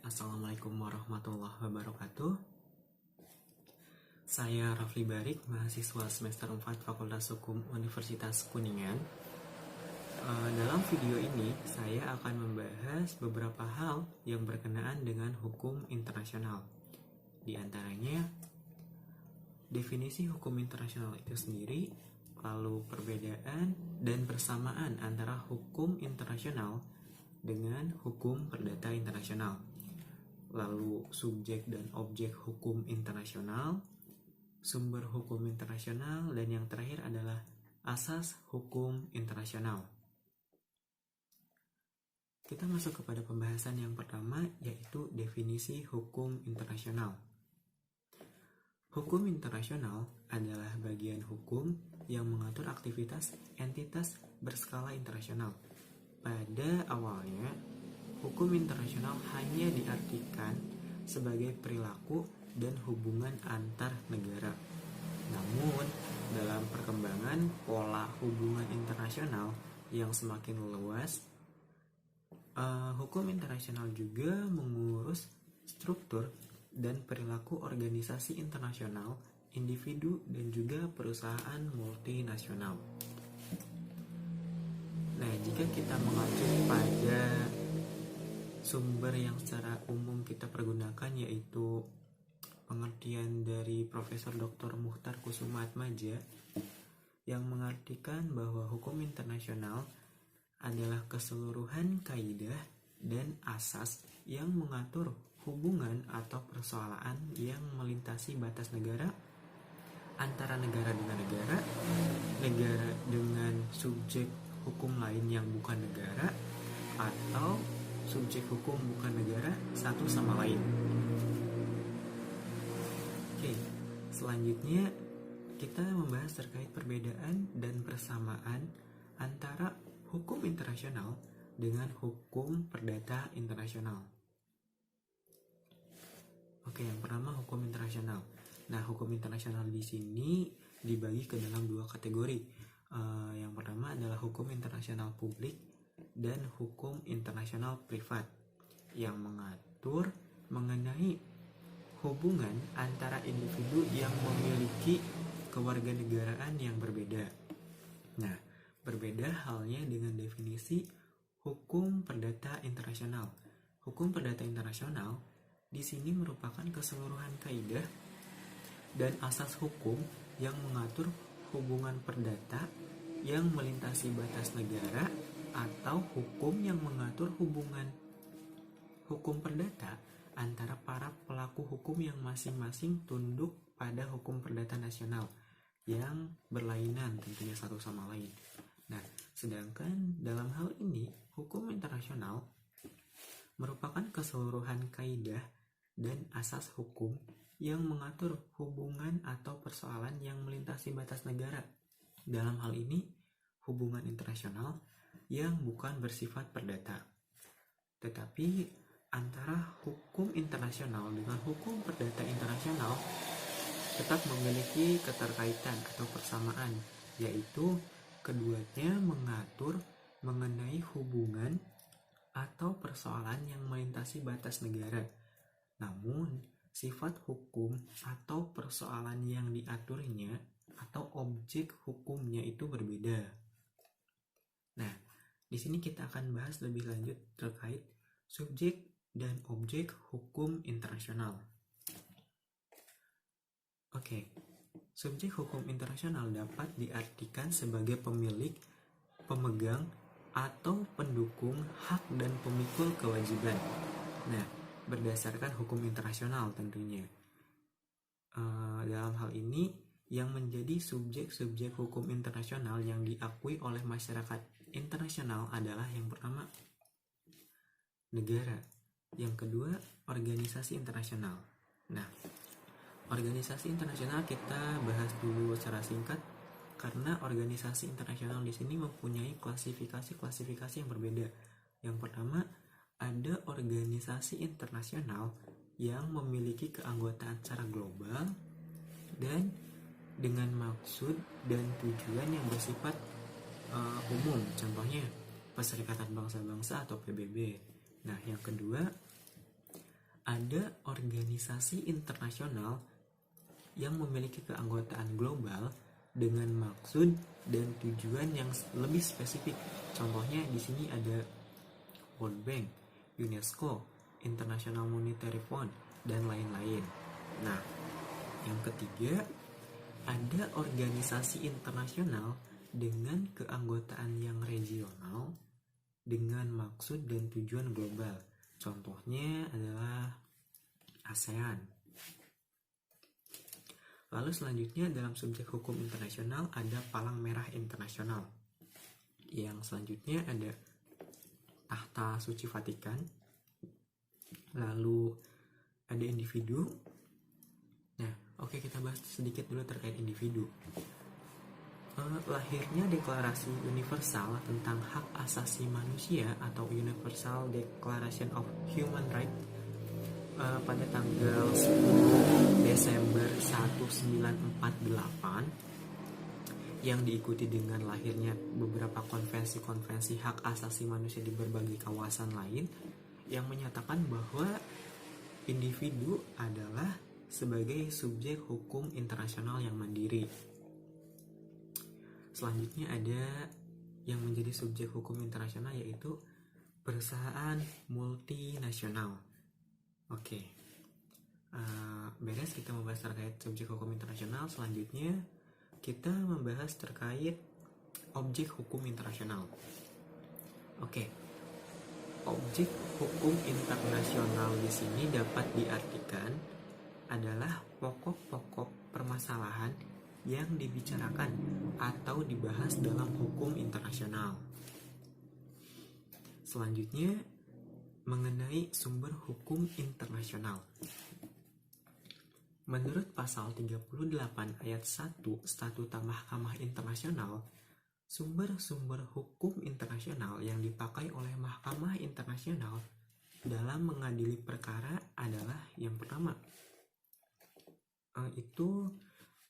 Assalamualaikum warahmatullahi wabarakatuh. Saya Rafli Barik, mahasiswa semester 4 Fakultas Hukum Universitas Kuningan. Dalam video ini, saya akan membahas beberapa hal yang berkenaan dengan hukum internasional. Di antaranya, definisi hukum internasional itu sendiri, lalu perbedaan dan persamaan antara hukum internasional dengan hukum perdata internasional, lalu subjek dan objek hukum internasional, sumber hukum internasional, dan yang terakhir adalah asas hukum internasional. Kita masuk kepada pembahasan yang pertama, yaitu definisi hukum internasional. Hukum internasional adalah bagian hukum yang mengatur aktivitas entitas berskala internasional. Pada awalnya, hukum internasional hanya diartikan sebagai perilaku dan hubungan antar negara. Namun, dalam perkembangan pola hubungan internasional yang semakin luas, hukum internasional juga mengurus struktur dan perilaku organisasi internasional, individu, dan juga perusahaan multinasional. Nah, jika kita mengacu pada sumber yang secara umum kita pergunakan, yaitu pengertian dari Profesor Dr. Muchtar Kusumaatmadja yang mengartikan bahwa hukum internasional adalah keseluruhan kaidah dan asas yang mengatur hubungan atau persoalan yang melintasi batas negara, antara negara dengan negara, negara dengan subjek hukum lain yang bukan negara, atau subjek hukum bukan negara satu sama lain. Selanjutnya kita membahas terkait perbedaan dan persamaan antara hukum internasional dengan hukum perdata internasional. Yang pertama hukum internasional. Nah, hukum internasional di sini dibagi ke dalam dua kategori. Yang pertama adalah hukum internasional publik dan hukum internasional privat yang mengatur mengenai hubungan antara individu yang memiliki kewarganegaraan yang berbeda. Nah, berbeda halnya dengan definisi hukum perdata internasional. Hukum perdata internasional di sini merupakan keseluruhan kaidah dan asas hukum yang mengatur hubungan perdata yang melintasi batas negara, atau hukum yang mengatur hubungan hukum perdata antara para pelaku hukum yang masing-masing tunduk pada hukum perdata nasional yang berlainan tentunya satu sama lain. Nah, sedangkan dalam hal ini hukum internasional merupakan keseluruhan kaidah dan asas hukum yang mengatur hubungan atau persoalan yang melintasi batas negara. Dalam hal ini, hubungan internasional yang bukan bersifat perdata. Tetapi antara hukum internasional dengan hukum perdata internasional tetap memiliki keterkaitan atau persamaan, yaitu keduanya mengatur mengenai hubungan atau persoalan yang melintasi batas negara. Namun, sifat hukum atau persoalan yang diaturnya atau objek hukumnya itu berbeda. Nah, di sini kita akan bahas lebih lanjut terkait subjek dan objek hukum internasional. Subjek hukum internasional dapat diartikan sebagai pemilik, pemegang, atau pendukung hak dan pemikul kewajiban. Nah, berdasarkan hukum internasional tentunya. Dalam hal ini, yang menjadi subjek-subjek hukum internasional yang diakui oleh masyarakat internasional adalah yang pertama, negara. Yang kedua, organisasi internasional. Nah, organisasi internasional kita bahas dulu secara singkat karena organisasi internasional di sini mempunyai klasifikasi yang berbeda. Yang pertama, ada organisasi internasional yang memiliki keanggotaan secara global dan dengan maksud dan tujuan yang bersifat umum, contohnya Perserikatan Bangsa-Bangsa atau PBB. Nah, yang kedua, ada organisasi internasional yang memiliki keanggotaan global dengan maksud dan tujuan yang lebih spesifik. Contohnya di sini ada World Bank, UNESCO, International Monetary Fund, dan lain-lain. Nah, yang ketiga, ada organisasi internasional dengan keanggotaan yang regional dengan maksud dan tujuan global. Contohnya adalah ASEAN. Lalu selanjutnya dalam subjek hukum internasional ada Palang Merah Internasional. Yang selanjutnya ada Tahta Suci Vatikan. Lalu ada individu. Nah, oke, kita bahas sedikit dulu terkait individu. Lahirnya Deklarasi Universal tentang Hak Asasi Manusia atau Universal Declaration of Human Rights pada tanggal 10 Desember 1948 yang diikuti dengan lahirnya beberapa konvensi-konvensi hak asasi manusia di berbagai kawasan lain yang menyatakan bahwa individu adalah sebagai subjek hukum internasional yang mandiri. Selanjutnya ada yang menjadi subjek hukum internasional yaitu perusahaan multinasional. Oke, beres kita membahas terkait subjek hukum internasional. Selanjutnya kita membahas terkait objek hukum internasional. Oke, objek hukum internasional di sini dapat diartikan adalah pokok-pokok permasalahan yang dibicarakan atau dibahas dalam hukum internasional. Selanjutnya, mengenai sumber hukum internasional. Menurut pasal 38 ayat 1 Statuta Mahkamah Internasional, sumber-sumber hukum internasional yang dipakai oleh Mahkamah Internasional dalam mengadili perkara adalah yang pertama, itu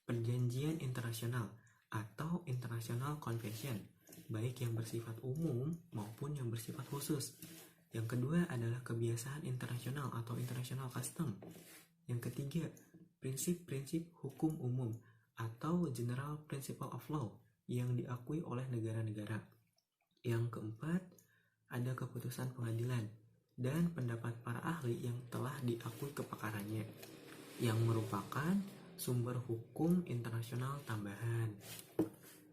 perjanjian internasional atau international convention, baik yang bersifat umum maupun yang bersifat khusus. Yang kedua adalah kebiasaan internasional atau international custom. Yang ketiga, prinsip-prinsip hukum umum atau general principle of law yang diakui oleh negara-negara. Yang keempat, ada keputusan pengadilan dan pendapat para ahli yang telah diakui kepakarannya, yang merupakan sumber hukum internasional tambahan.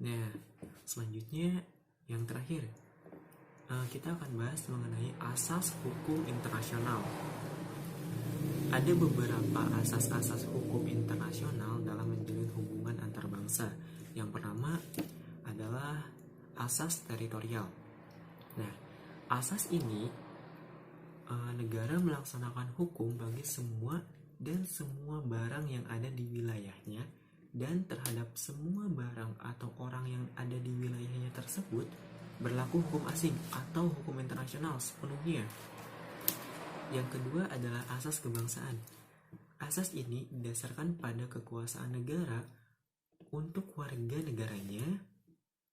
Nah, selanjutnya yang terakhir, kita akan bahas mengenai asas hukum internasional. Ada beberapa asas-asas hukum internasional dalam menjalin hubungan antar bangsa. Yang pertama adalah asas teritorial. Nah, asas ini negara melaksanakan hukum bagi semua barang yang ada di wilayahnya, dan terhadap semua barang atau orang yang ada di wilayahnya tersebut berlaku hukum asing atau hukum internasional sepenuhnya. Yang kedua adalah asas kebangsaan. Asas ini didasarkan pada kekuasaan negara untuk warga negaranya.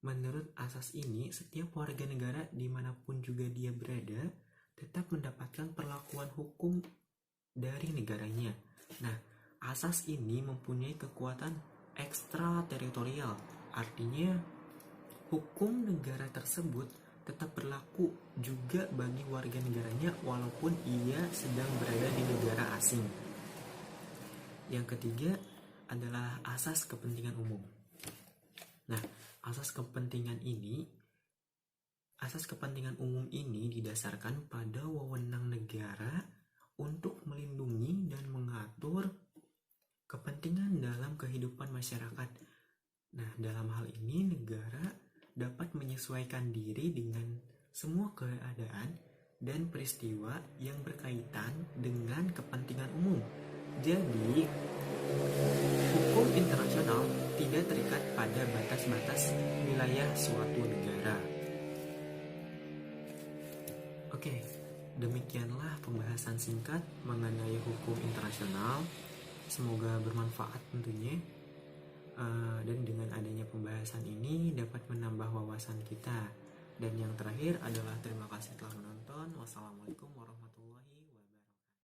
Menurut asas ini, setiap warga negara dimanapun juga dia berada tetap mendapatkan perlakuan hukum dari negaranya. Nah, asas ini mempunyai kekuatan ekstrateritorial, artinya hukum negara tersebut tetap berlaku juga bagi warga negaranya walaupun ia sedang berada di negara asing. Yang ketiga adalah asas kepentingan umum. Nah, asas kepentingan umum ini didasarkan pada wewenang negara untuk melindungi dan mengatur kepentingan dalam kehidupan masyarakat. Nah, dalam hal ini negara dapat menyesuaikan diri dengan semua keadaan dan peristiwa yang berkaitan dengan kepentingan umum. Jadi, hukum internasional tidak terikat pada batas-batas wilayah suatu negara. Oke, demikianlah pembahasan singkat mengenai hukum internasional. Semoga bermanfaat tentunya. Dan dengan adanya pembahasan ini dapat menambah wawasan kita. Dan yang terakhir adalah terima kasih telah menonton. Wassalamualaikum warahmatullahi wabarakatuh.